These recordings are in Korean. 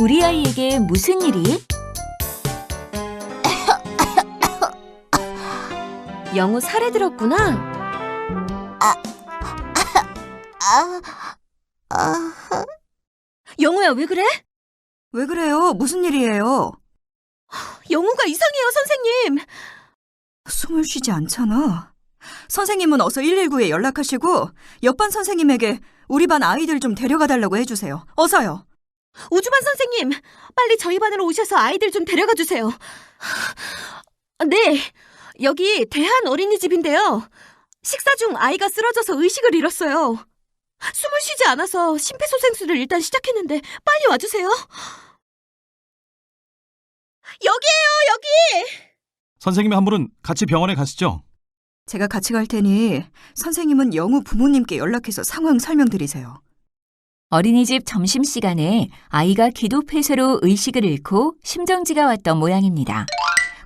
우리 아이에게 무슨 일이? 영우 살에 들었구나. 영우야, 왜 그래? 왜 그래요? 무슨 일이에요? 영우가 이상해요, 선생님. 숨을 쉬지 않잖아. 선생님은 어서 119에 연락하시고 옆반 선생님에게 우리 반 아이들 좀 데려가 달라고 해주세요. 어서요. 우주반 선생님, 빨리 저희 반으로 오셔서 아이들 좀 데려가 주세요. 네, 여기 대한 어린이집인데요. 식사 중 아이가 쓰러져서 의식을 잃었어요. 숨을 쉬지 않아서 심폐소생술을 일단 시작했는데 빨리 와주세요. 여기에요, 여기! 선생님 한 분은 같이 병원에 가시죠. 제가 같이 갈 테니 선생님은 영우 부모님께 연락해서 상황 설명드리세요. 어린이집 점심시간에 아이가 기도폐쇄로 의식을 잃고 심정지가 왔던 모양입니다.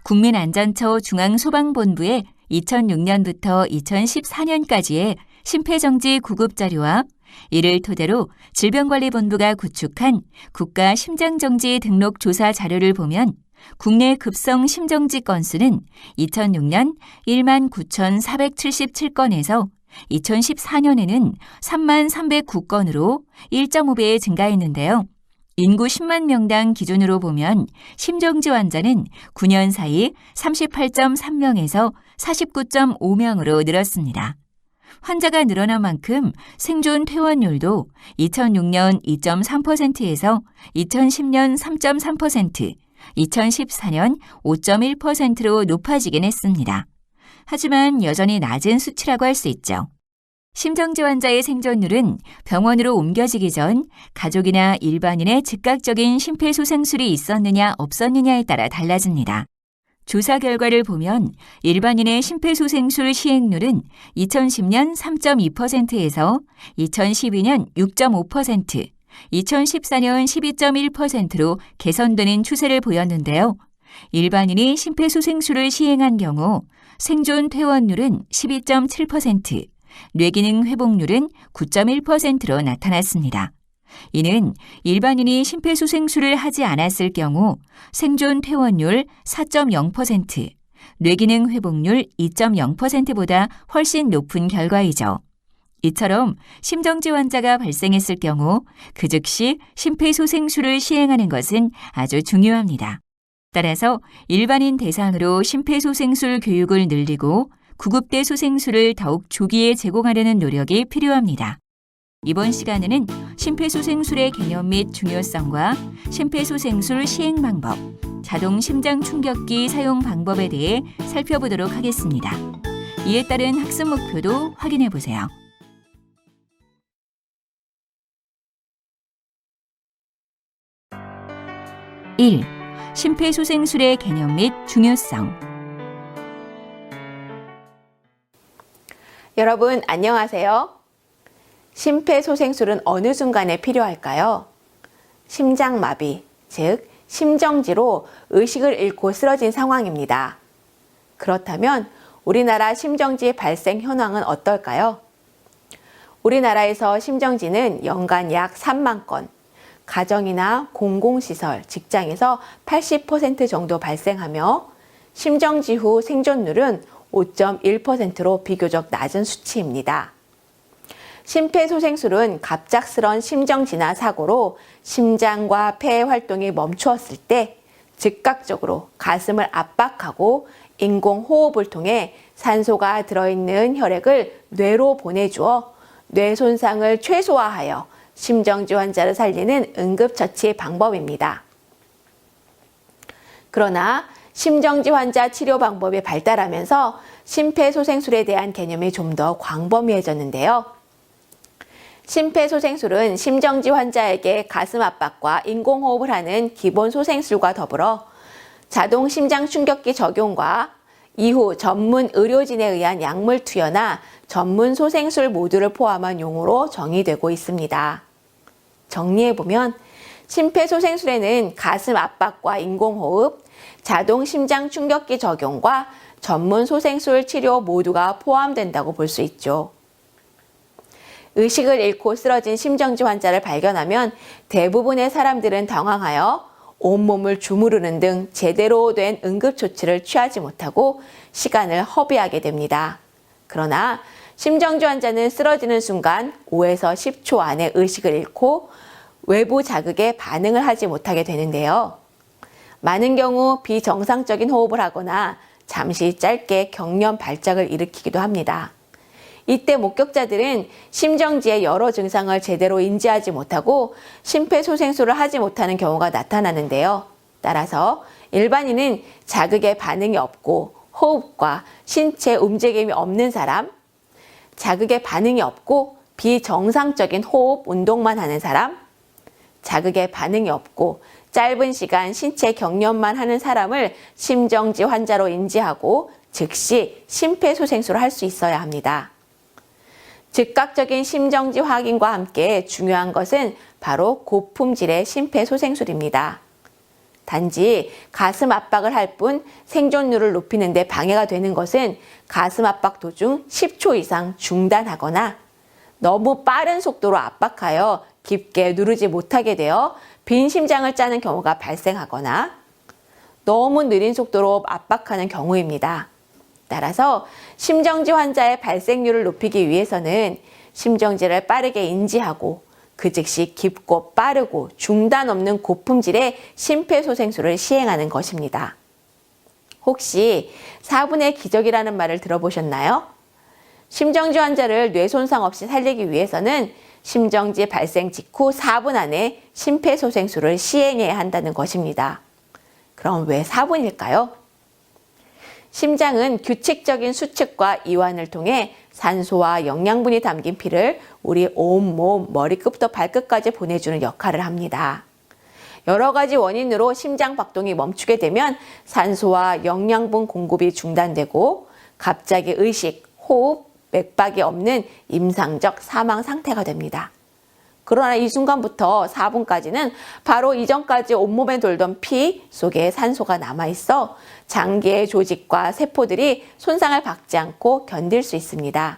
국민안전처 중앙소방본부에 2006년부터 2014년까지의 심폐정지 구급자료와 이를 토대로 질병관리본부가 구축한 국가심장정지 등록 조사 자료를 보면 국내 급성 심정지 건수는 2006년 19,477건에서 2014년에는 33,309건으로 1.5배 증가했는데요. 인구 10만 명당 기준으로 보면 심정지 환자는 9년 사이 38.3명에서 49.5명으로 늘었습니다. 환자가 늘어난 만큼 생존 퇴원율도 2006년 2.3%에서 2010년 3.3%, 2014년 5.1%로 높아지긴 했습니다. 하지만 여전히 낮은 수치라고 할 수 있죠. 심정지 환자의 생존율은 병원으로 옮겨지기 전 가족이나 일반인의 즉각적인 심폐소생술이 있었느냐 없었느냐에 따라 달라집니다. 조사 결과를 보면 일반인의 심폐소생술 시행률은 2010년 3.2%에서 2012년 6.5%, 2014년 12.1%로 개선되는 추세를 보였는데요. 일반인이 심폐소생술을 시행한 경우 생존 퇴원율은 12.7%, 뇌기능 회복률은 9.1%로 나타났습니다. 이는 일반인이 심폐소생술을 하지 않았을 경우 생존 퇴원율 4.0%, 뇌기능 회복률 2.0%보다 훨씬 높은 결과이죠. 이처럼 심정지 환자가 발생했을 경우 그 즉시 심폐소생술을 시행하는 것은 아주 중요합니다. 따라서 일반인 대상으로 심폐소생술 교육을 늘리고 구급대 소생술을 더욱 조기에 제공하려는 노력이 필요합니다. 이번 시간에는 심폐소생술의 개념 및 중요성과 심폐소생술 시행 방법, 자동 심장 충격기 사용 방법에 대해 살펴보도록 하겠습니다. 이에 따른 학습 목표도 확인해 보세요. 1. 심폐소생술의 개념 및 중요성. 여러분 안녕하세요. 심폐소생술은 어느 순간에 필요할까요? 심장마비, 즉 심정지로 의식을 잃고 쓰러진 상황입니다. 그렇다면 우리나라 심정지 발생 현황은 어떨까요? 우리나라에서 심정지는 연간 약 3만 건, 가정이나 공공시설, 직장에서 80% 정도 발생하며 심정지 후 생존율은 5.1%로 비교적 낮은 수치입니다. 심폐소생술은 갑작스런 심정지나 사고로 심장과 폐 활동이 멈추었을 때 즉각적으로 가슴을 압박하고 인공호흡을 통해 산소가 들어있는 혈액을 뇌로 보내주어 뇌 손상을 최소화하여 심정지 환자를 살리는 응급처치 방법입니다. 그러나 심정지 환자 치료 방법이 발달하면서 심폐소생술에 대한 개념이 좀 더 광범위해졌는데요. 심폐소생술은 심정지 환자에게 가슴 압박과 인공호흡을 하는 기본 소생술과 더불어 자동 심장 충격기 적용과 이후 전문 의료진에 의한 약물 투여나 전문 소생술 모두를 포함한 용어로 정의되고 있습니다. 정리해보면 심폐소생술에는 가슴 압박과 인공호흡, 자동 심장 충격기 적용과 전문 소생술 치료 모두가 포함된다고 볼 수 있죠. 의식을 잃고 쓰러진 심정지 환자를 발견하면 대부분의 사람들은 당황하여 온몸을 주무르는 등 제대로 된 응급조치를 취하지 못하고 시간을 허비하게 됩니다. 그러나 심정지 환자는 쓰러지는 순간 5에서 10초 안에 의식을 잃고 외부 자극에 반응을 하지 못하게 되는데요. 많은 경우 비정상적인 호흡을 하거나 잠시 짧게 경련 발작을 일으키기도 합니다. 이때 목격자들은 심정지의 여러 증상을 제대로 인지하지 못하고 심폐소생술을 하지 못하는 경우가 나타나는데요. 따라서 일반인은 자극에 반응이 없고 호흡과 신체 움직임이 없는 사람, 자극에 반응이 없고 비정상적인 호흡 운동만 하는 사람, 자극에 반응이 없고 짧은 시간 신체 경련만 하는 사람을 심정지 환자로 인지하고 즉시 심폐소생술을 할 수 있어야 합니다. 즉각적인 심정지 확인과 함께 중요한 것은 바로 고품질의 심폐소생술입니다. 단지 가슴 압박을 할 뿐 생존율을 높이는 데 방해가 되는 것은 가슴 압박 도중 10초 이상 중단하거나 너무 빠른 속도로 압박하여 깊게 누르지 못하게 되어 빈 심장을 짜는 경우가 발생하거나 너무 느린 속도로 압박하는 경우입니다. 따라서 심정지 환자의 발생률을 높이기 위해서는 심정지를 빠르게 인지하고 그 즉시 깊고 빠르고 중단 없는 고품질의 심폐소생술을 시행하는 것입니다. 혹시 4분의 기적이라는 말을 들어보셨나요? 심정지 환자를 뇌손상 없이 살리기 위해서는 심정지 발생 직후 4분 안에 심폐소생술을 시행해야 한다는 것입니다. 그럼 왜 4분일까요? 심장은 규칙적인 수축과 이완을 통해 산소와 영양분이 담긴 피를 우리 온몸 머리끝부터 발끝까지 보내주는 역할을 합니다. 여러 가지 원인으로 심장 박동이 멈추게 되면 산소와 영양분 공급이 중단되고 갑자기 의식, 호흡, 맥박이 없는 임상적 사망 상태가 됩니다. 그러나 이 순간부터 4분까지는 바로 이전까지 온몸에 돌던 피 속에 산소가 남아있어 장기의 조직과 세포들이 손상을 받지 않고 견딜 수 있습니다.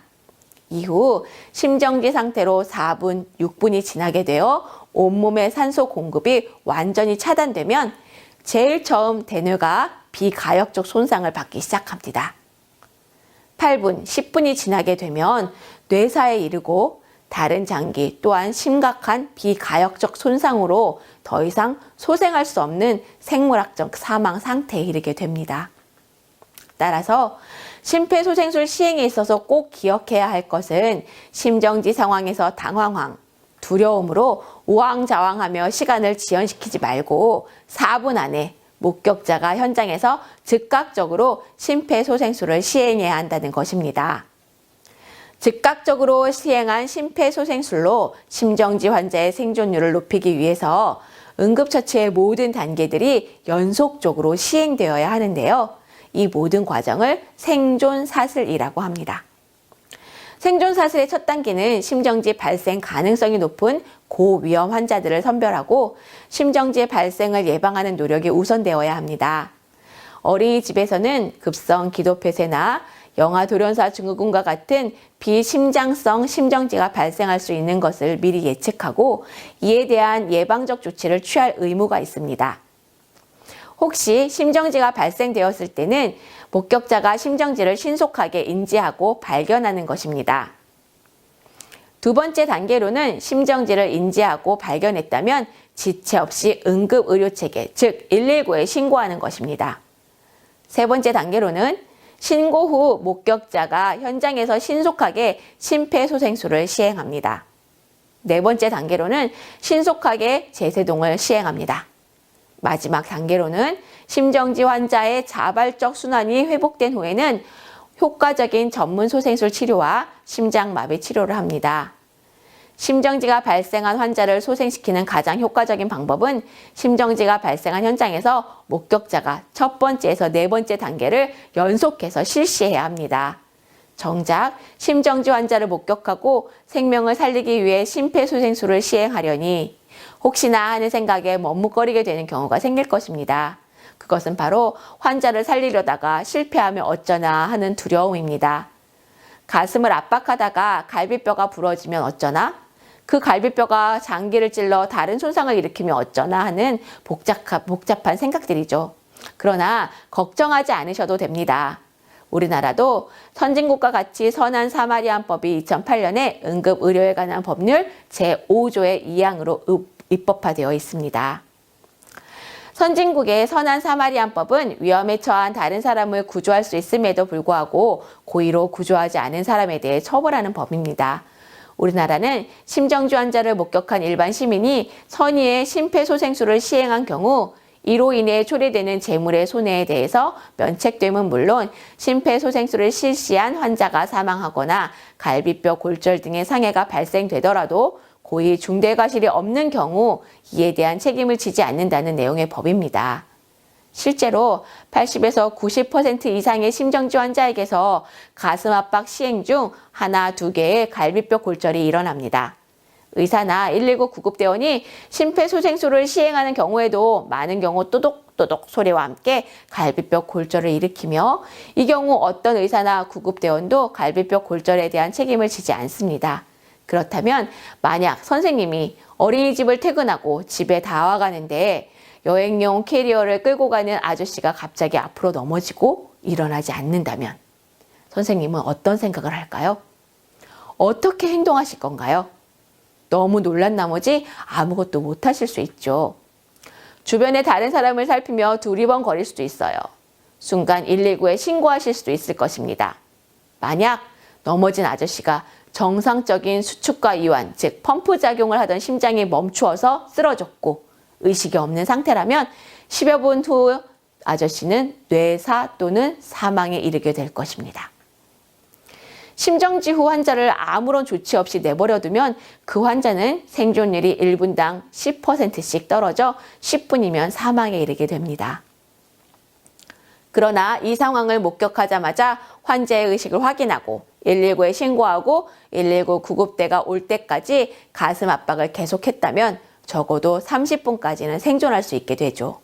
이후 심정지 상태로 4분, 6분이 지나게 되어 온몸의 산소 공급이 완전히 차단되면 제일 처음 대뇌가 비가역적 손상을 받기 시작합니다. 8분, 10분이 지나게 되면 뇌사에 이르고 다른 장기 또한 심각한 비가역적 손상으로 더 이상 소생할 수 없는 생물학적 사망 상태에 이르게 됩니다. 따라서 심폐소생술 시행에 있어서 꼭 기억해야 할 것은 심정지 상황에서 당황, 두려움으로 우왕좌왕하며 시간을 지연시키지 말고 4분 안에 목격자가 현장에서 즉각적으로 심폐소생술을 시행해야 한다는 것입니다. 즉각적으로 시행한 심폐소생술로 심정지 환자의 생존율을 높이기 위해서 응급처치의 모든 단계들이 연속적으로 시행되어야 하는데요. 이 모든 과정을 생존사슬이라고 합니다. 생존사슬의 첫 단계는 심정지 발생 가능성이 높은 고위험 환자들을 선별하고 심정지 발생을 예방하는 노력이 우선되어야 합니다. 어린이집에서는 급성 기도폐쇄나 영아돌연사 증후군과 같은 비심장성 심정지가 발생할 수 있는 것을 미리 예측하고 이에 대한 예방적 조치를 취할 의무가 있습니다. 혹시 심정지가 발생되었을 때는 목격자가 심정지를 신속하게 인지하고 발견하는 것입니다. 두 번째 단계로는 심정지를 인지하고 발견했다면 지체 없이 응급의료체계, 즉 119에 신고하는 것입니다. 세 번째 단계로는 신고 후 목격자가 현장에서 신속하게 심폐소생술을 시행합니다. 네 번째 단계로는 신속하게 제세동을 시행합니다. 마지막 단계로는 심정지 환자의 자발적 순환이 회복된 후에는 효과적인 전문 소생술 치료와 심장마비 치료를 합니다. 심정지가 발생한 환자를 소생시키는 가장 효과적인 방법은 심정지가 발생한 현장에서 목격자가 첫 번째에서 네 번째 단계를 연속해서 실시해야 합니다. 정작 심정지 환자를 목격하고 생명을 살리기 위해 심폐소생술을 시행하려니 혹시나 하는 생각에 머뭇거리게 되는 경우가 생길 것입니다. 그것은 바로 환자를 살리려다가 실패하면 어쩌나 하는 두려움입니다. 가슴을 압박하다가 갈비뼈가 부러지면 어쩌나? 그 갈비뼈가 장기를 찔러 다른 손상을 일으키면 어쩌나 하는 복잡한 생각들이죠. 그러나 걱정하지 않으셔도 됩니다. 우리나라도 선진국과 같이 선한 사마리안법이 2008년에 응급의료에 관한 법률 제5조의 2항으로 입법화되어 있습니다. 선진국의 선한 사마리안법은 위험에 처한 다른 사람을 구조할 수 있음에도 불구하고 고의로 구조하지 않은 사람에 대해 처벌하는 법입니다. 우리나라는 심정지 환자를 목격한 일반 시민이 선의의 심폐소생술을 시행한 경우 이로 인해 초래되는 재물의 손해에 대해서 면책됨은 물론 심폐소생술을 실시한 환자가 사망하거나 갈비뼈 골절 등의 상해가 발생되더라도 고의 중대과실이 없는 경우 이에 대한 책임을 지지 않는다는 내용의 법입니다. 실제로 80에서 90% 이상의 심정지 환자에게서 가슴 압박 시행 중 하나, 두 개의 갈비뼈 골절이 일어납니다. 의사나 119 구급대원이 심폐소생술을 시행하는 경우에도 많은 경우 또독또독 소리와 함께 갈비뼈 골절을 일으키며 이 경우 어떤 의사나 구급대원도 갈비뼈 골절에 대한 책임을 지지 않습니다. 그렇다면 만약 선생님이 어린이집을 퇴근하고 집에 다 와가는데 여행용 캐리어를 끌고 가는 아저씨가 갑자기 앞으로 넘어지고 일어나지 않는다면 선생님은 어떤 생각을 할까요? 어떻게 행동하실 건가요? 너무 놀란 나머지 아무것도 못하실 수 있죠. 주변의 다른 사람을 살피며 두리번거릴 수도 있어요. 순간 119에 신고하실 수도 있을 것입니다. 만약 넘어진 아저씨가 정상적인 수축과 이완, 즉 펌프 작용을 하던 심장이 멈추어서 쓰러졌고 의식이 없는 상태라면 10여 분 후 아저씨는 뇌사 또는 사망에 이르게 될 것입니다. 심정지 후 환자를 아무런 조치 없이 내버려두면 그 환자는 생존율이 1분당 10%씩 떨어져 10분이면 사망에 이르게 됩니다. 그러나 이 상황을 목격하자마자 환자의 의식을 확인하고 119에 신고하고 119 구급대가 올 때까지 가슴 압박을 계속했다면 적어도 30분까지는 생존할 수 있게 되죠.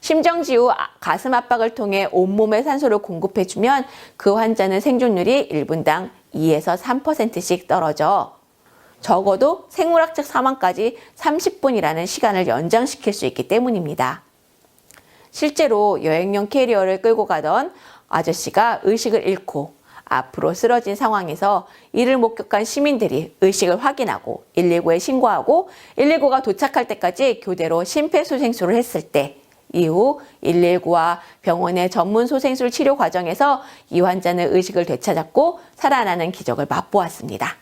심정지 후 가슴 압박을 통해 온몸에 산소를 공급해주면 그 환자는 생존율이 1분당 2에서 3%씩 떨어져 적어도 생물학적 사망까지 30분이라는 시간을 연장시킬 수 있기 때문입니다. 실제로 여행용 캐리어를 끌고 가던 아저씨가 의식을 잃고 앞으로 쓰러진 상황에서 이를 목격한 시민들이 의식을 확인하고 119에 신고하고 119가 도착할 때까지 교대로 심폐소생술을 했을 때 이후 119와 병원의 전문 소생술 치료 과정에서 이 환자는 의식을 되찾았고 살아나는 기적을 맛보았습니다.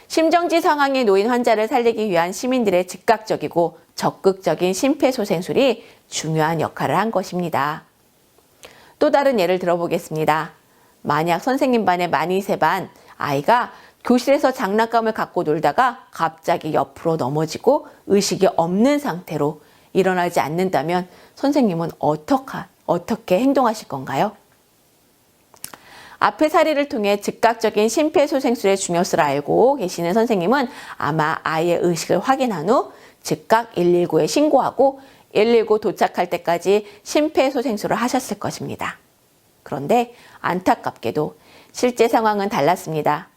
심정지 상황에 놓인 환자를 살리기 위한 시민들의 즉각적이고 적극적인 심폐소생술이 중요한 역할을 한 것입니다. 또 다른 예를 들어보겠습니다. 만약 선생님 반의 만이세 반 아이가 교실에서 장난감을 갖고 놀다가 갑자기 옆으로 넘어지고 의식이 없는 상태로 일어나지 않는다면 선생님은 어떻게 행동하실 건가요? 앞의 사례를 통해 즉각적인 심폐소생술의 중요성을 알고 계시는 선생님은 아마 아이의 의식을 확인한 후 즉각 119에 신고하고 119 도착할 때까지 심폐소생술을 하셨을 것입니다. 그런데 안타깝게도 실제 상황은 달랐습니다.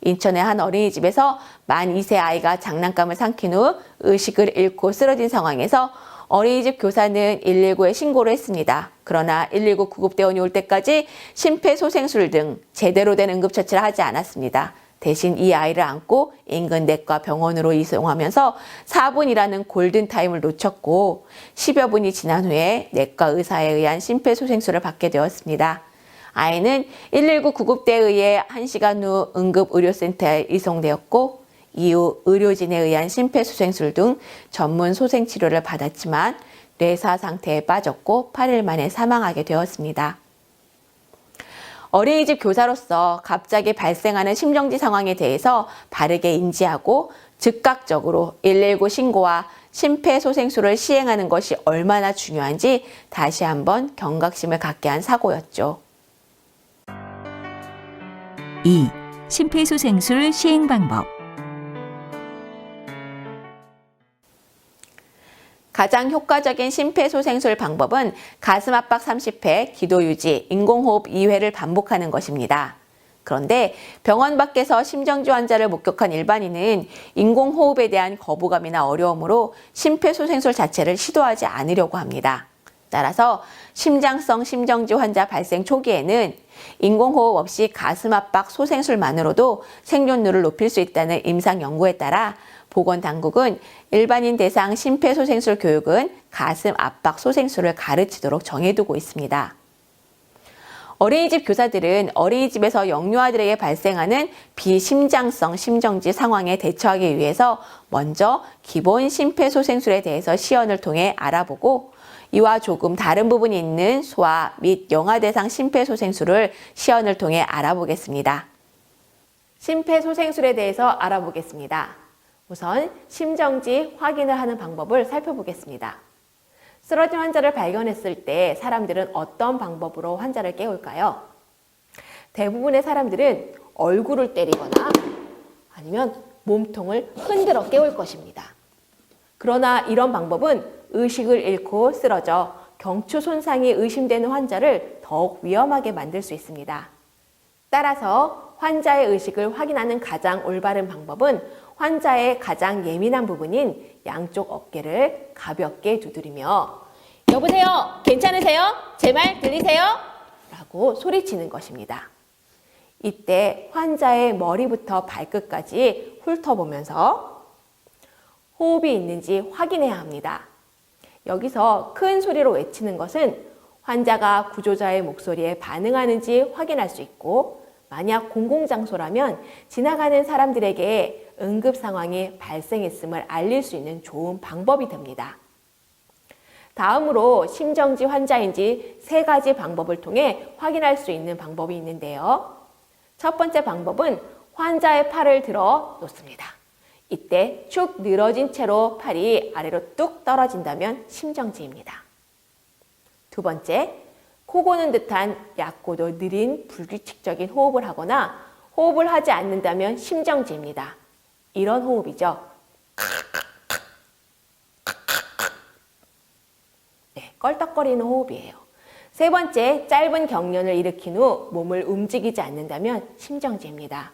인천의 한 어린이집에서 만 2세 아이가 장난감을 삼킨 후 의식을 잃고 쓰러진 상황에서 어린이집 교사는 119에 신고를 했습니다. 그러나 119 구급대원이 올 때까지 심폐소생술 등 제대로 된 응급처치를 하지 않았습니다. 대신 이 아이를 안고 인근 내과 병원으로 이송하면서 4분이라는 골든타임을 놓쳤고 10여 분이 지난 후에 내과 의사에 의한 심폐소생술을 받게 되었습니다. 아이는 119 구급대에 의해 1시간 후 응급의료센터에 이송되었고 이후 의료진에 의한 심폐소생술 등 전문 소생치료를 받았지만 뇌사 상태에 빠졌고 8일 만에 사망하게 되었습니다. 어린이집 교사로서 갑자기 발생하는 심정지 상황에 대해서 바르게 인지하고 즉각적으로 119 신고와 심폐소생술을 시행하는 것이 얼마나 중요한지 다시 한번 경각심을 갖게 한 사고였죠. 2. 심폐소생술 시행 방법. 가장 효과적인 심폐소생술 방법은 가슴 압박 30회, 기도 유지, 인공호흡 2회를 반복하는 것입니다. 그런데 병원 밖에서 심정지 환자를 목격한 일반인은 인공호흡에 대한 거부감이나 어려움으로 심폐소생술 자체를 시도하지 않으려고 합니다. 따라서 심장성 심정지 환자 발생 초기에는 인공호흡 없이 가슴 압박 소생술만으로도 생존율을 높일 수 있다는 임상 연구에 따라 보건당국은 일반인 대상 심폐소생술 교육은 가슴 압박 소생술을 가르치도록 정해두고 있습니다. 어린이집 교사들은 어린이집에서 영유아들에게 발생하는 비심장성 심정지 상황에 대처하기 위해서 먼저 기본 심폐소생술에 대해서 시연을 통해 알아보고 이와 조금 다른 부분이 있는 소아 및 영아 대상 심폐소생술을 시연을 통해 알아보겠습니다. 심폐소생술에 대해서 알아보겠습니다. 우선 심정지 확인을 하는 방법을 살펴보겠습니다. 쓰러진 환자를 발견했을 때 사람들은 어떤 방법으로 환자를 깨울까요? 대부분의 사람들은 얼굴을 때리거나 아니면 몸통을 흔들어 깨울 것입니다. 그러나 이런 방법은 의식을 잃고 쓰러져 경추 손상이 의심되는 환자를 더욱 위험하게 만들 수 있습니다. 따라서 환자의 의식을 확인하는 가장 올바른 방법은 환자의 가장 예민한 부분인 양쪽 어깨를 가볍게 두드리며 여보세요? 괜찮으세요? 제 말 들리세요? 라고 소리치는 것입니다. 이때 환자의 머리부터 발끝까지 훑어보면서 호흡이 있는지 확인해야 합니다. 여기서 큰 소리로 외치는 것은 환자가 구조자의 목소리에 반응하는지 확인할 수 있고 만약 공공장소라면 지나가는 사람들에게 응급 상황이 발생했음을 알릴 수 있는 좋은 방법이 됩니다. 다음으로 심정지 환자인지 3가지 방법을 통해 확인할 수 있는 방법이 있는데요. 첫 번째 방법은 환자의 팔을 들어 놓습니다. 이때 축 늘어진 채로 팔이 아래로 뚝 떨어진다면 심정지입니다. 두 번째, 코 고는 듯한 얕고도 느린 불규칙적인 호흡을 하거나 호흡을 하지 않는다면 심정지입니다. 이런 호흡이죠. 네, 껄떡거리는 호흡이에요. 세 번째, 짧은 경련을 일으킨 후 몸을 움직이지 않는다면 심정지입니다.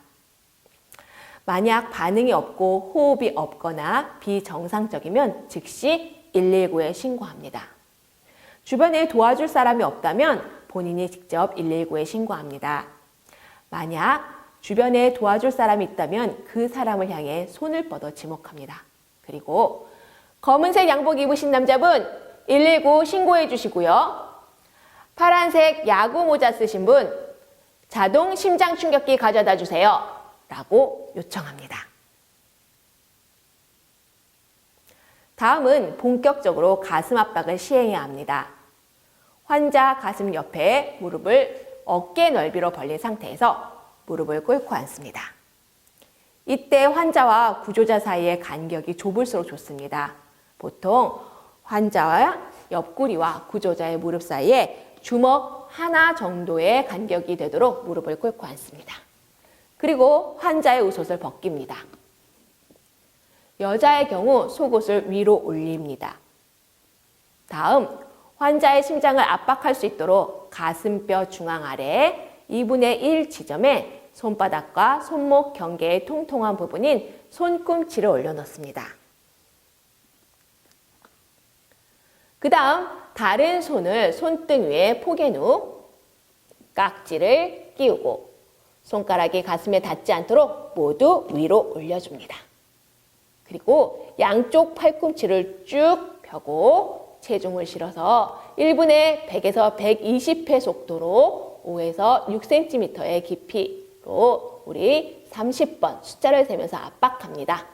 만약 반응이 없고 호흡이 없거나 비정상적이면 즉시 119에 신고합니다. 주변에 도와줄 사람이 없다면 본인이 직접 119에 신고합니다. 만약 주변에 도와줄 사람이 있다면 그 사람을 향해 손을 뻗어 지목합니다. 그리고 검은색 양복 입으신 남자분 119 신고해 주시고요. 파란색 야구 모자 쓰신 분 자동 심장 충격기 가져다 주세요. 라고 요청합니다. 다음은 본격적으로 가슴 압박을 시행해야 합니다. 환자 가슴 옆에 무릎을 어깨 넓이로 벌린 상태에서 무릎을 꿇고 앉습니다. 이때 환자와 구조자 사이의 간격이 좁을수록 좋습니다. 보통 환자와 옆구리와 구조자의 무릎 사이에 주먹 하나 정도의 간격이 되도록 무릎을 꿇고 앉습니다. 그리고 환자의 웃옷을 벗깁니다. 여자의 경우 속옷을 위로 올립니다. 다음, 환자의 심장을 압박할 수 있도록 가슴뼈 중앙 아래 2분의 1 지점에 손바닥과 손목 경계의 통통한 부분인 손꿈치를 올려놓습니다. 그 다음 다른 손을 손등 위에 포갠 후 깍지를 끼우고 손가락이 가슴에 닿지 않도록 모두 위로 올려줍니다. 그리고 양쪽 팔꿈치를 쭉 펴고 체중을 실어서 1분에 100에서 120회 속도로 5에서 6cm의 깊이로 우리 30번 숫자를 세면서 압박합니다.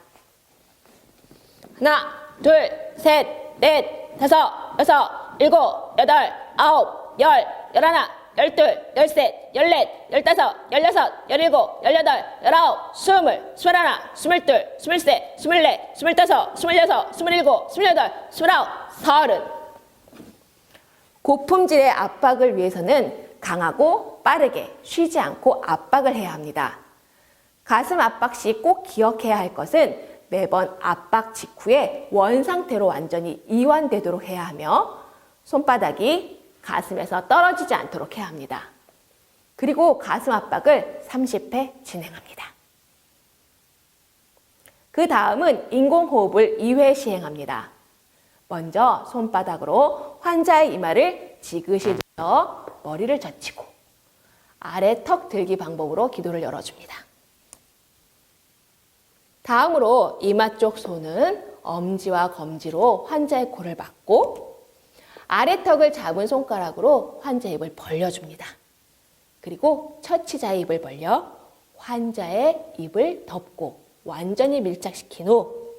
하나, 둘, 셋, 넷, 다섯, 여섯, 일곱, 여덟, 아홉, 열, 열하나, 열둘, 열셋, 열넷, 열다섯, 열여섯, 열일곱, 열여덟, 열아홉, 스물, 스물하나, 스물둘, 스물셋, 스물넷, 스물다섯, 스물여섯, 스물일곱, 스물여덟, 스물아홉, 서른. 고품질의 압박을 위해서는 강하고 빠르게 쉬지 않고 압박을 해야 합니다. 가슴 압박 시 꼭 기억해야 할 것은 매번 압박 직후에 원상태로 완전히 이완되도록 해야 하며 손바닥이 가슴에서 떨어지지 않도록 해야 합니다. 그리고 가슴 압박을 30회 진행합니다. 그 다음은 인공호흡을 2회 시행합니다. 먼저 손바닥으로 환자의 이마를 지그시 눌러 머리를 젖히고 아래 턱 들기 방법으로 기도를 열어줍니다. 다음으로 이마 쪽 손은 엄지와 검지로 환자의 코를 막고 아래 턱을 잡은 손가락으로 환자의 입을 벌려줍니다. 그리고 처치자의 입을 벌려 환자의 입을 덮고 완전히 밀착시킨 후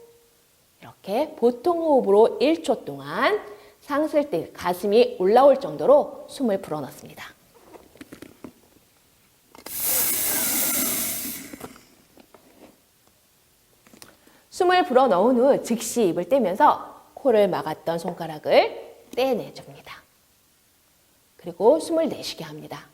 이렇게 보통 호흡으로 1초 동안 상슬 때 가슴이 올라올 정도로 숨을 불어넣습니다. 숨을 불어넣은 후 즉시 입을 떼면서 코를 막았던 손가락을 떼내줍니다. 그리고 숨을 내쉬게 합니다.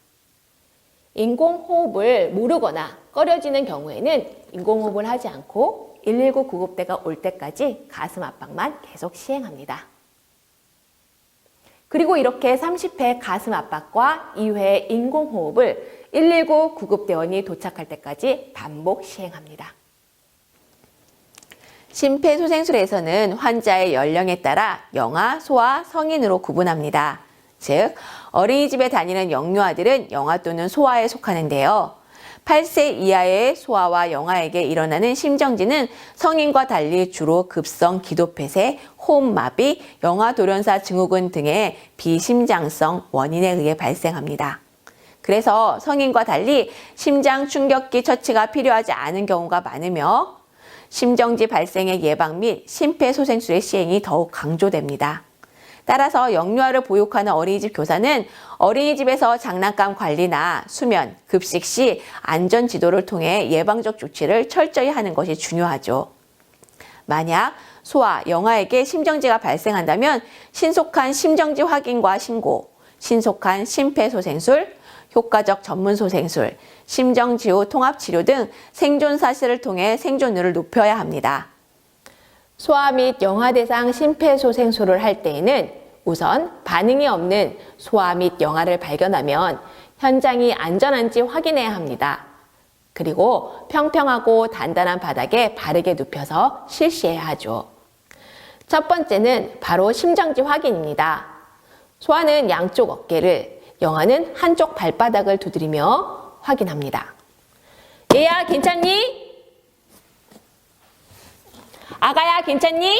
인공호흡을 모르거나 꺼려지는 경우에는 인공호흡을 하지 않고 119 구급대가 올 때까지 가슴 압박만 계속 시행합니다. 그리고 이렇게 30회 가슴 압박과 2회 인공호흡을 119 구급대원이 도착할 때까지 반복 시행합니다. 심폐소생술에서는 환자의 연령에 따라 영아, 소아, 성인으로 구분합니다. 즉, 어린이집에 다니는 영유아들은 영아 또는 소아에 속하는데요. 8세 이하의 소아와 영아에게 일어나는 심정지는 성인과 달리 주로 급성 기도폐쇄, 호흡마비, 영아돌연사 증후군 등의 비심장성 원인에 의해 발생합니다. 그래서 성인과 달리 심장 충격기 처치가 필요하지 않은 경우가 많으며 심정지 발생의 예방 및 심폐소생술의 시행이 더욱 강조됩니다. 따라서 영유아를 보육하는 어린이집 교사는 어린이집에서 장난감 관리나 수면, 급식 시 안전 지도를 통해 예방적 조치를 철저히 하는 것이 중요하죠. 만약 소아, 영아에게 심정지가 발생한다면 신속한 심정지 확인과 신고, 신속한 심폐소생술, 효과적 전문소생술, 심정지후 통합치료 등 생존 사슬을 통해 생존율을 높여야 합니다. 소아 및 영아 대상 심폐소생술을 할 때에는 우선 반응이 없는 소아 및 영아를 발견하면 현장이 안전한지 확인해야 합니다. 그리고 평평하고 단단한 바닥에 바르게 눕혀서 실시해야 하죠. 첫 번째는 바로 심정지 확인입니다. 소아는 양쪽 어깨를, 영아는 한쪽 발바닥을 두드리며 확인합니다. 얘야, 괜찮니? 아가야, 괜찮니?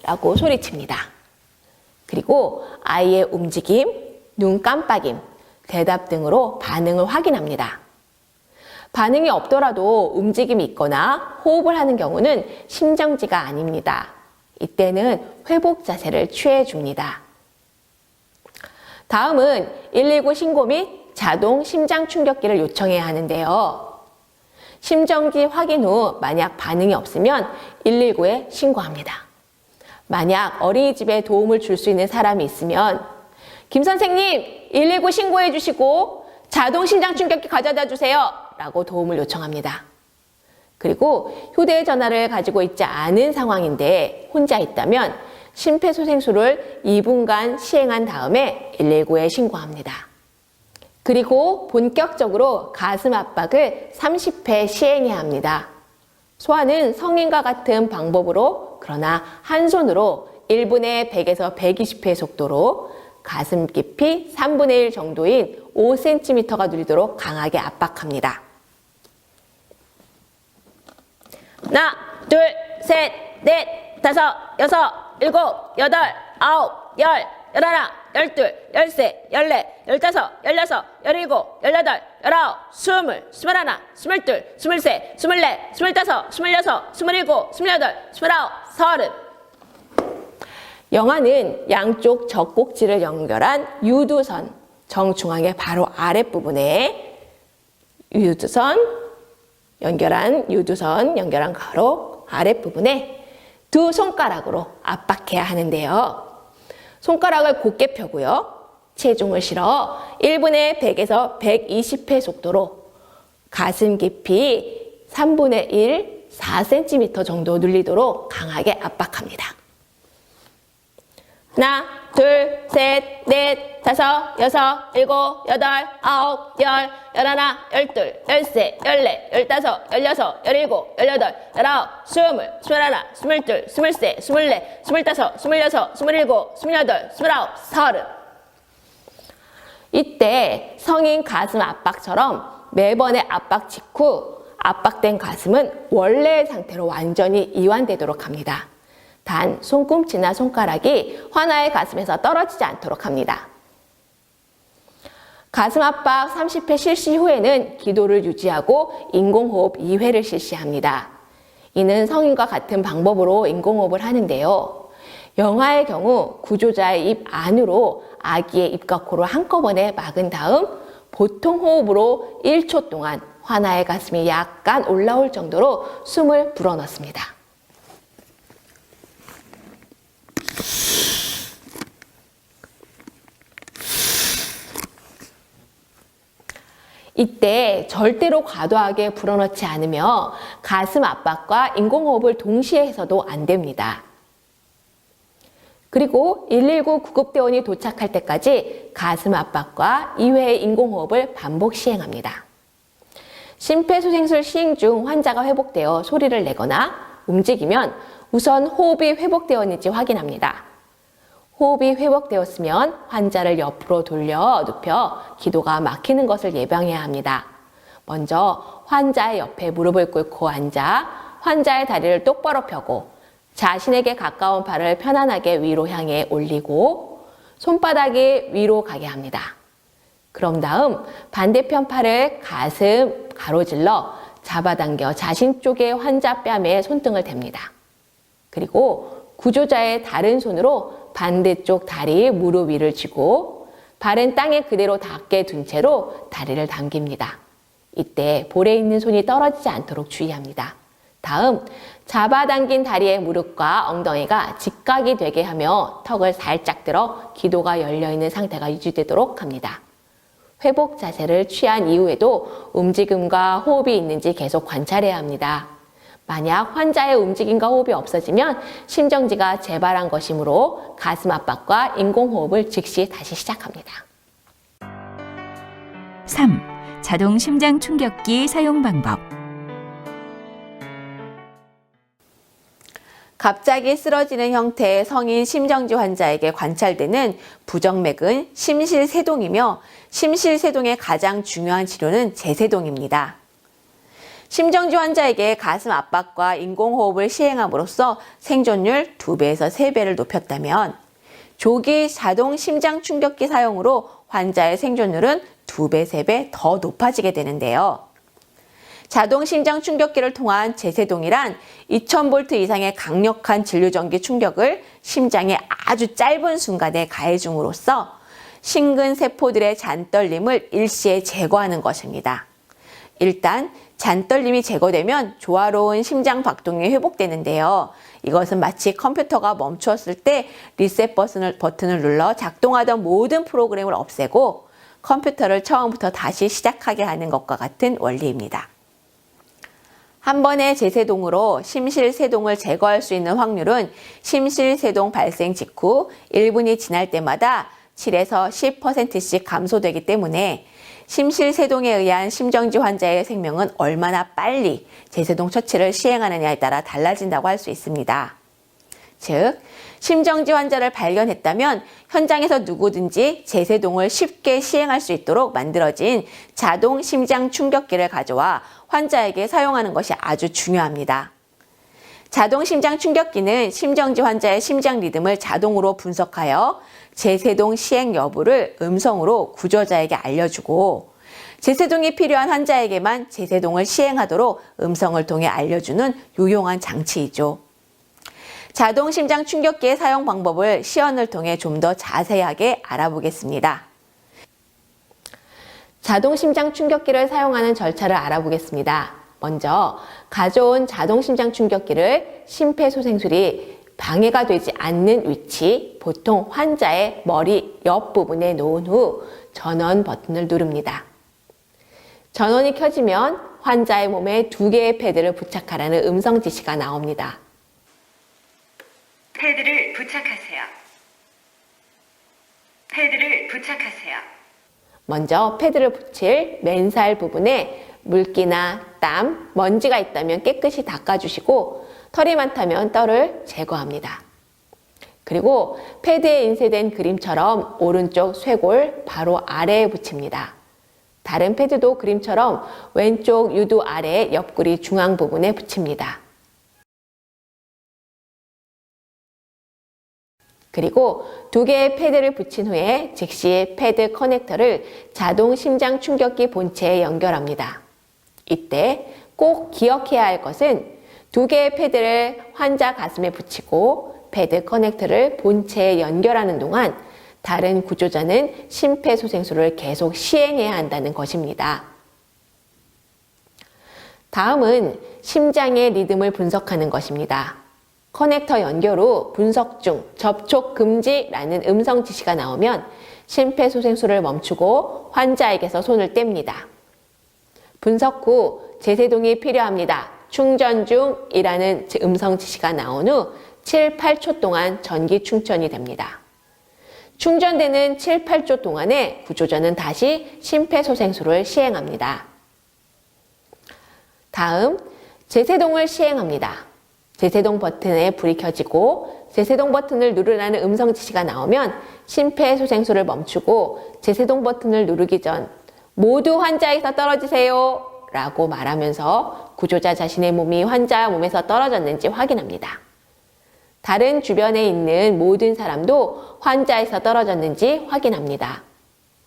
라고 소리칩니다. 그리고 아이의 움직임, 눈 깜빡임, 대답 등으로 반응을 확인합니다. 반응이 없더라도 움직임이 있거나 호흡을 하는 경우는 심정지가 아닙니다. 이때는 회복 자세를 취해줍니다. 다음은 119 신고 및 자동 심장 충격기를 요청해야 하는데요. 심정지 확인 후 만약 반응이 없으면 119에 신고합니다. 만약 어린이집에 도움을 줄 수 있는 사람이 있으면 김 선생님 119 신고해 주시고 자동 심장 충격기 가져다 주세요 라고 도움을 요청합니다. 그리고 휴대전화를 가지고 있지 않은 상황인데 혼자 있다면 심폐소생술을 2분간 시행한 다음에 119에 신고합니다. 그리고 본격적으로 가슴 압박을 30회 시행해야 합니다. 소아는 성인과 같은 방법으로 그러나 한 손으로 1분에 100에서 120회 속도로 가슴 깊이 3분의 1 정도인 5cm가 누리도록 강하게 압박합니다. 하나, 둘, 셋, 넷, 다섯, 여섯, 일곱, 여덟, 아홉, 열, 열하나, 열둘, 열세, 열네, 열다섯, 열여섯, 열일곱, 열여덟, 열아홉, 스물, 스물하나, 스물둘, 스물세, 스물네, 스물다섯, 스물여섯, 스물일곱, 스물여덟, 스물아홉, 서른. 영아는 양쪽 젖꼭지를 연결한 유두선, 정중앙의 바로 아랫부분에 연결한 바로 아랫부분에 두 손가락으로 압박해야 하는데요. 손가락을 곧게 펴고요. 체중을 실어 1분에 100에서 120회 속도로 가슴 깊이 3분의 1, 4cm 정도 눌리도록 강하게 압박합니다. 하나, 둘, 셋, 넷, 다섯, 여섯, 일곱, 여덟, 아홉, 열, 열하나, 열둘, 열세, 열네, 열다섯, 열여섯, 열일곱, 열여덟, 열아홉, 스물, 스물하나, 스물둘, 스물세, 스물네, 스물다섯, 스물여섯, 스물일곱, 스물여덟, 스물아홉, 서른. 이때 성인 가슴 압박처럼 매번의 압박 직후 압박된 가슴은 원래의 상태로 완전히 이완되도록 합니다. 단 손꿈치나 손가락이 환아의 가슴에서 떨어지지 않도록 합니다. 가슴 압박 30회 실시 후에는 기도를 유지하고 인공호흡 2회를 실시합니다. 이는 성인과 같은 방법으로 인공호흡을 하는데요. 영아의 경우 구조자의 입 안으로 아기의 입과 코를 한꺼번에 막은 다음 보통 호흡으로 1초 동안 환아의 가슴이 약간 올라올 정도로 숨을 불어넣습니다. 이때 절대로 과도하게 불어넣지 않으며 가슴 압박과 인공호흡을 동시에 해서도 안 됩니다. 그리고 119 구급대원이 도착할 때까지 가슴 압박과 2회의 인공호흡을 반복 시행합니다. 심폐소생술 시행 중 환자가 회복되어 소리를 내거나 움직이면 우선 호흡이 회복되었는지 확인합니다. 호흡이 회복되었으면 환자를 옆으로 돌려 눕혀 기도가 막히는 것을 예방해야 합니다. 먼저 환자의 옆에 무릎을 꿇고 앉아 환자의 다리를 똑바로 펴고 자신에게 가까운 팔을 편안하게 위로 향해 올리고 손바닥이 위로 가게 합니다. 그럼 다음 반대편 팔을 가슴 가로질러 잡아당겨 자신 쪽의 환자 뺨에 손등을 댑니다. 그리고 구조자의 다른 손으로 반대쪽 다리 무릎 위를 쥐고 발은 땅에 그대로 닿게 둔 채로 다리를 당깁니다. 이때 볼에 있는 손이 떨어지지 않도록 주의합니다. 다음 잡아당긴 다리의 무릎과 엉덩이가 직각이 되게 하며 턱을 살짝 들어 기도가 열려있는 상태가 유지되도록 합니다. 회복 자세를 취한 이후에도 움직임과 호흡이 있는지 계속 관찰해야 합니다. 만약 환자의 움직임과 호흡이 없어지면 심정지가 재발한 것이므로 가슴 압박과 인공호흡을 즉시 다시 시작합니다. 3. 자동 심장 충격기 사용 방법. 갑자기 쓰러지는 형태의 성인 심정지 환자에게 관찰되는 부정맥은 심실세동이며 심실세동의 가장 중요한 치료는 제세동입니다. 심정지 환자에게 가슴 압박과 인공호흡을 시행함으로써 생존율 2배에서 3배를 높였다면 조기 자동 심장 충격기 사용으로 환자의 생존율은 2배, 3배 더 높아지게 되는데요. 자동 심장 충격기를 통한 제세동이란 2000V 이상의 강력한 진류전기 충격을 심장에 아주 짧은 순간에 가해줌으로써 심근세포들의 잔떨림을 일시에 제거하는 것입니다. 일단 잔떨림이 제거되면 조화로운 심장 박동이 회복되는데요. 이것은 마치 컴퓨터가 멈추었을 때 리셋 버튼을 눌러 작동하던 모든 프로그램을 없애고 컴퓨터를 처음부터 다시 시작하게 하는 것과 같은 원리입니다. 한 번의 제세동으로 심실세동을 제거할 수 있는 확률은 심실세동 발생 직후 1분이 지날 때마다 7에서 10%씩 감소되기 때문에 심실세동에 의한 심정지 환자의 생명은 얼마나 빨리 제세동 처치를 시행하느냐에 따라 달라진다고 할 수 있습니다. 즉, 심정지 환자를 발견했다면 현장에서 누구든지 제세동을 쉽게 시행할 수 있도록 만들어진 자동 심장 충격기를 가져와 환자에게 사용하는 것이 아주 중요합니다. 자동 심장 충격기는 심정지 환자의 심장 리듬을 자동으로 분석하여 제세동 시행 여부를 음성으로 구조자에게 알려주고 제세동이 필요한 환자에게만 제세동을 시행하도록 음성을 통해 알려주는 유용한 장치이죠. 자동 심장 충격기의 사용 방법을 시연을 통해 좀 더 자세하게 알아보겠습니다. 자동 심장 충격기를 사용하는 절차를 알아보겠습니다. 먼저 가져온 자동 심장 충격기를 심폐소생술이 방해가 되지 않는 위치, 보통 환자의 머리 옆부분에 놓은 후 전원 버튼을 누릅니다. 전원이 켜지면 환자의 몸에 2개의 패드를 부착하라는 음성 지시가 나옵니다. 패드를 부착하세요. 패드를 부착하세요. 먼저 패드를 붙일 맨살 부분에 물기나 땀, 먼지가 있다면 깨끗이 닦아주시고 털이 많다면 털을 제거합니다. 그리고 패드에 인쇄된 그림처럼 오른쪽 쇄골 바로 아래에 붙입니다. 다른 패드도 그림처럼 왼쪽 유두 아래 옆구리 중앙 부분에 붙입니다. 그리고 두 개의 패드를 붙인 후에 즉시 패드 커넥터를 자동 심장 충격기 본체에 연결합니다. 이때 꼭 기억해야 할 것은 두 개의 패드를 환자 가슴에 붙이고 패드 커넥터를 본체에 연결하는 동안 다른 구조자는 심폐소생술을 계속 시행해야 한다는 것입니다. 다음은 심장의 리듬을 분석하는 것입니다. 커넥터 연결 후 분석 중 접촉 금지라는 음성 지시가 나오면 심폐소생술을 멈추고 환자에게서 손을 뗍니다. 분석 후 제세동이 필요합니다. 충전 중이라는 음성 지시가 나온 후 7, 8초 동안 전기 충전이 됩니다. 충전되는 7, 8초 동안에 구조자는 다시 심폐소생술을 시행합니다. 다음, 제세동을 시행합니다. 제세동 버튼에 불이 켜지고 제세동 버튼을 누르라는 음성 지시가 나오면 심폐소생술을 멈추고 제세동 버튼을 누르기 전 모두 환자에서 떨어지세요 라고 말하면서 구조자 자신의 몸이 환자 몸에서 떨어졌는지 확인합니다. 다른 주변에 있는 모든 사람도 환자에서 떨어졌는지 확인합니다.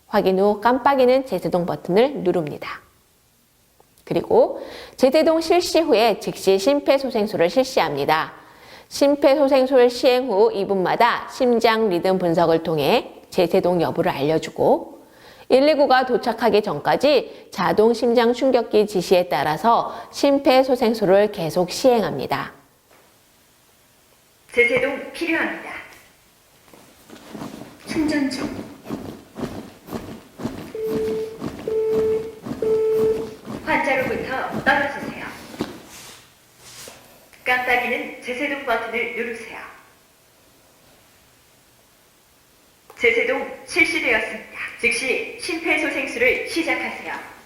확인 후 깜빡이는 제세동 버튼을 누릅니다. 그리고 제세동 실시 후에 즉시 심폐소생술을 실시합니다. 심폐소생술 시행 후 2분마다 심장 리듬 분석을 통해 제세동 여부를 알려주고 119가 도착하기 전까지 자동 심장 충격기 지시에 따라서 심폐소생술을 계속 시행합니다. 제세동 필요합니다. 충전 중. 환자로부터 떨어지세요. 깜빡이는 제세동 버튼을 누르세요. 제세동 실시되었습니다. 즉시 심폐소생술을 시작하세요.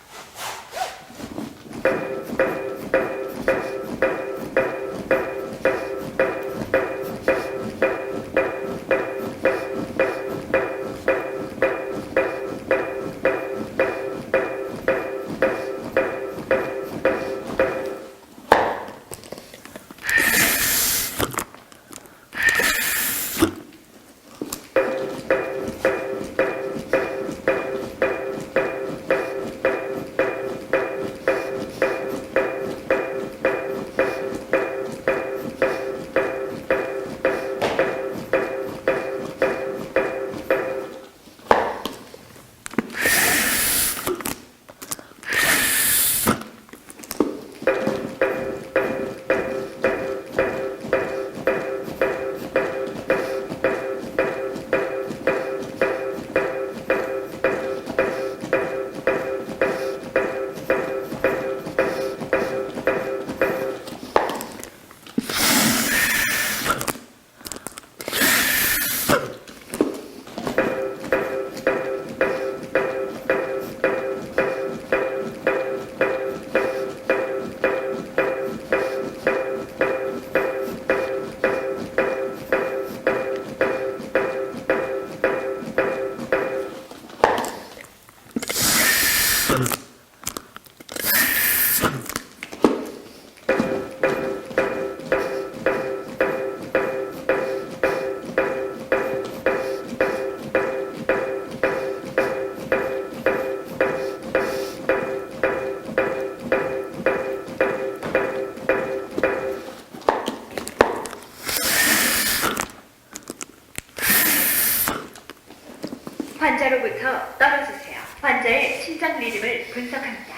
환자로부터 떨어지세요. 환자의 심장 리듬을 분석합니다.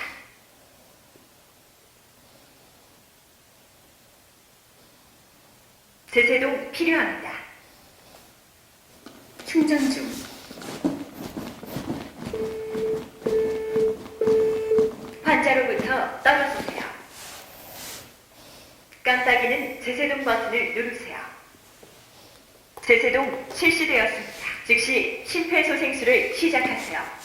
제세동 필요합니다. 충전 중. 환자로부터 떨어지세요. 깜빡이는 제세동 버튼을 누르세요. 제세동 실시되었습니다. 즉시 심폐소생술을 시작하세요.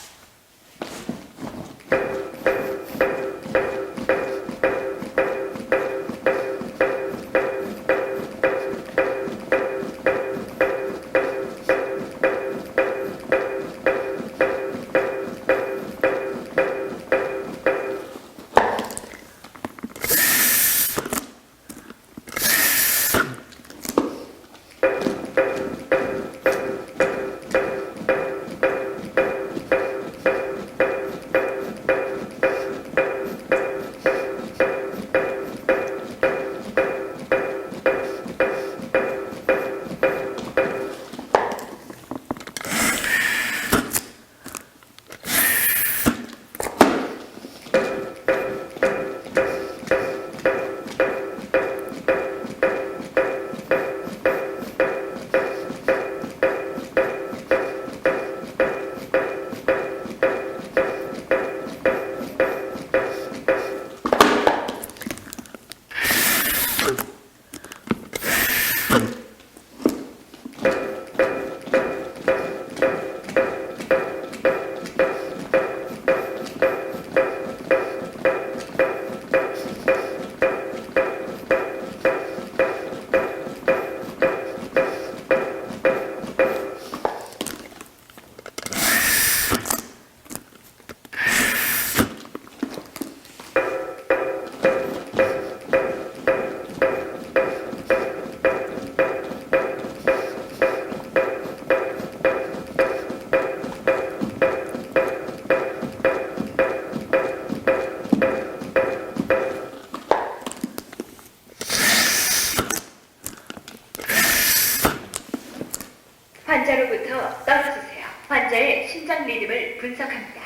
환자로부터 떨어지세요. 환자의 심장 리듬을 분석합니다.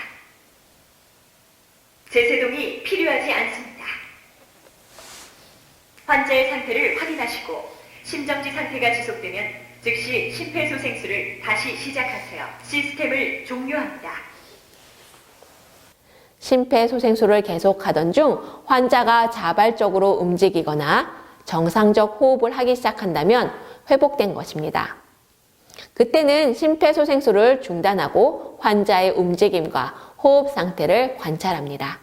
제세동이 필요하지 않습니다. 환자의 상태를 확인하시고 심정지 상태가 지속되면 즉시 심폐소생술을 다시 시작하세요. 시스템을 종료합니다. 심폐소생술을 계속하던 중 환자가 자발적으로 움직이거나 정상적 호흡을 하기 시작한다면 회복된 것입니다. 그때는 심폐소생술을 중단하고 환자의 움직임과 호흡 상태를 관찰합니다.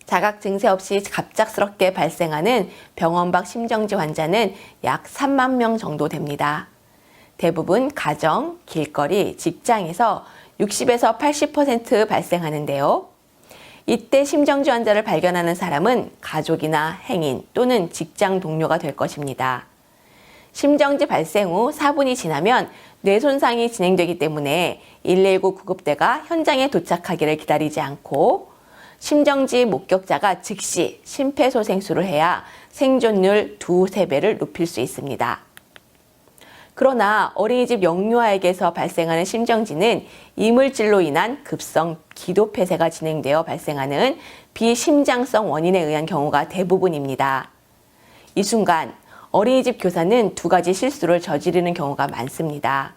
자각 증세 없이 갑작스럽게 발생하는 병원 밖 심정지 환자는 약 3만 명 정도 됩니다. 대부분 가정, 길거리, 직장에서 60에서 80% 발생하는데요. 이때 심정지 환자를 발견하는 사람은 가족이나 행인 또는 직장 동료가 될 것입니다. 심정지 발생 후 4분이 지나면 뇌 손상이 진행되기 때문에 119 구급대가 현장에 도착하기를 기다리지 않고 심정지 목격자가 즉시 심폐소생술을 해야 생존율 2~3배를 높일 수 있습니다. 그러나 어린이집 영유아에게서 발생하는 심정지는 이물질로 인한 급성 기도폐쇄가 진행되어 발생하는 비심장성 원인에 의한 경우가 대부분입니다. 이 순간 어린이집 교사는 2가지 실수를 저지르는 경우가 많습니다.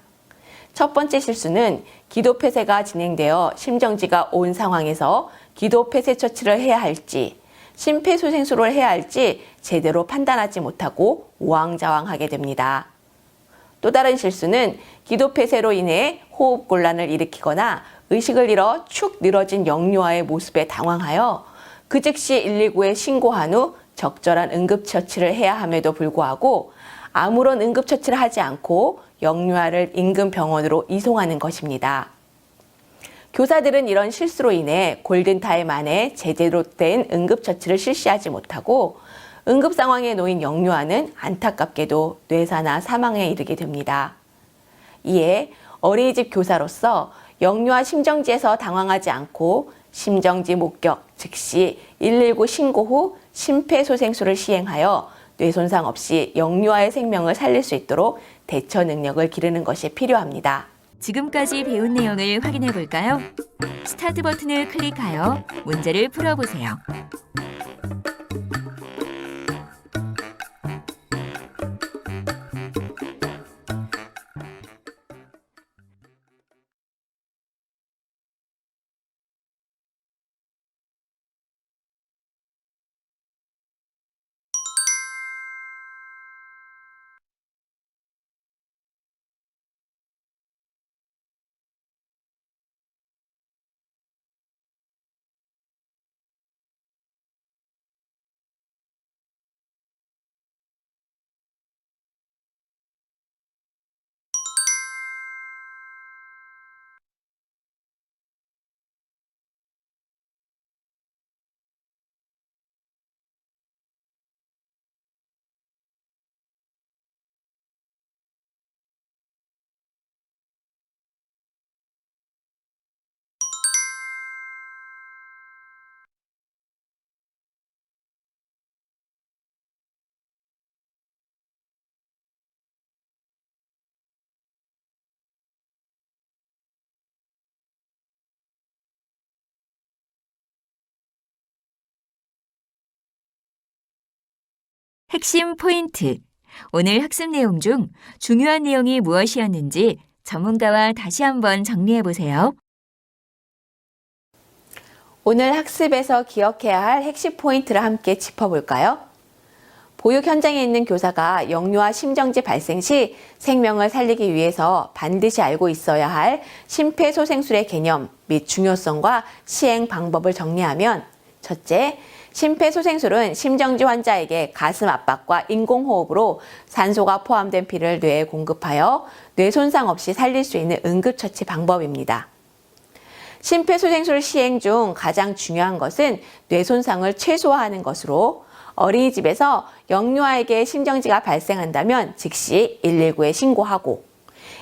첫 번째 실수는 기도폐쇄가 진행되어 심정지가 온 상황에서 기도폐쇄 처치를 해야 할지 심폐소생술을 해야 할지 제대로 판단하지 못하고 우왕좌왕하게 됩니다. 또 다른 실수는 기도폐쇄로 인해 호흡곤란을 일으키거나 의식을 잃어 축 늘어진 영유아의 모습에 당황하여 그 즉시 119에 신고한 후 적절한 응급처치를 해야 함에도 불구하고 아무런 응급처치를 하지 않고 영유아를 인근 병원으로 이송하는 것입니다. 교사들은 이런 실수로 인해 골든타임 안에 제대로 된 응급처치를 실시하지 못하고 응급 상황에 놓인 영유아는 안타깝게도 뇌사나 사망에 이르게 됩니다. 이에 어린이집 교사로서 영유아 심정지에서 당황하지 않고 심정지 목격 즉시 119 신고 후 심폐소생술을 시행하여 뇌손상 없이 영유아의 생명을 살릴 수 있도록 대처 능력을 기르는 것이 필요합니다. 지금까지 배운 내용을 확인해 볼까요? 스타트 버튼을 클릭하여 문제를 풀어보세요. 핵심 포인트. 오늘 학습 내용 중 중요한 내용이 무엇이었는지 전문가와 다시 한번 정리해 보세요. 오늘 학습에서 기억해야 할 핵심 포인트를 함께 짚어볼까요? 보육 현장에 있는 교사가 역류와 심정지 발생 시 생명을 살리기 위해서 반드시 알고 있어야 할 심폐소생술의 개념 및 중요성과 시행 방법을 정리하면 첫째, 심폐소생술은 심정지 환자에게 가슴 압박과 인공호흡으로 산소가 포함된 피를 뇌에 공급하여 뇌 손상 없이 살릴 수 있는 응급처치 방법입니다. 심폐소생술 시행 중 가장 중요한 것은 뇌 손상을 최소화하는 것으로 어린이집에서 영유아에게 심정지가 발생한다면 즉시 119에 신고하고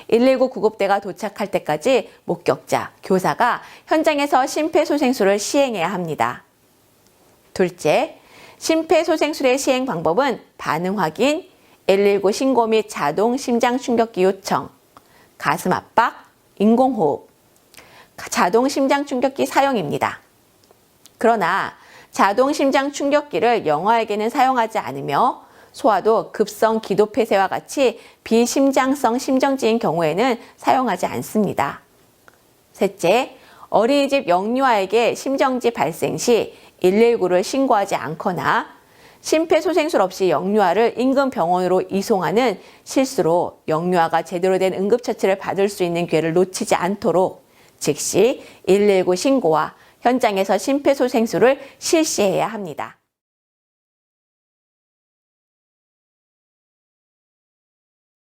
119 구급대가 도착할 때까지 목격자, 교사가 현장에서 심폐소생술을 시행해야 합니다. 둘째, 심폐소생술의 시행 방법은 반응 확인, 119 신고 및 자동 심장 충격기 요청, 가슴 압박, 인공호흡, 자동 심장 충격기 사용입니다. 그러나 자동 심장 충격기를 영아에게는 사용하지 않으며 소아도 급성 기도 폐쇄와 같이 비심장성 심정지인 경우에는 사용하지 않습니다. 셋째, 어린이집 영유아에게 심정지 발생 시 119를 신고하지 않거나 심폐소생술 없이 영유아를 인근 병원으로 이송하는 실수로 영유아가 제대로 된 응급처치를 받을 수 있는 기회를 놓치지 않도록 즉시 119 신고와 현장에서 심폐소생술을 실시해야 합니다.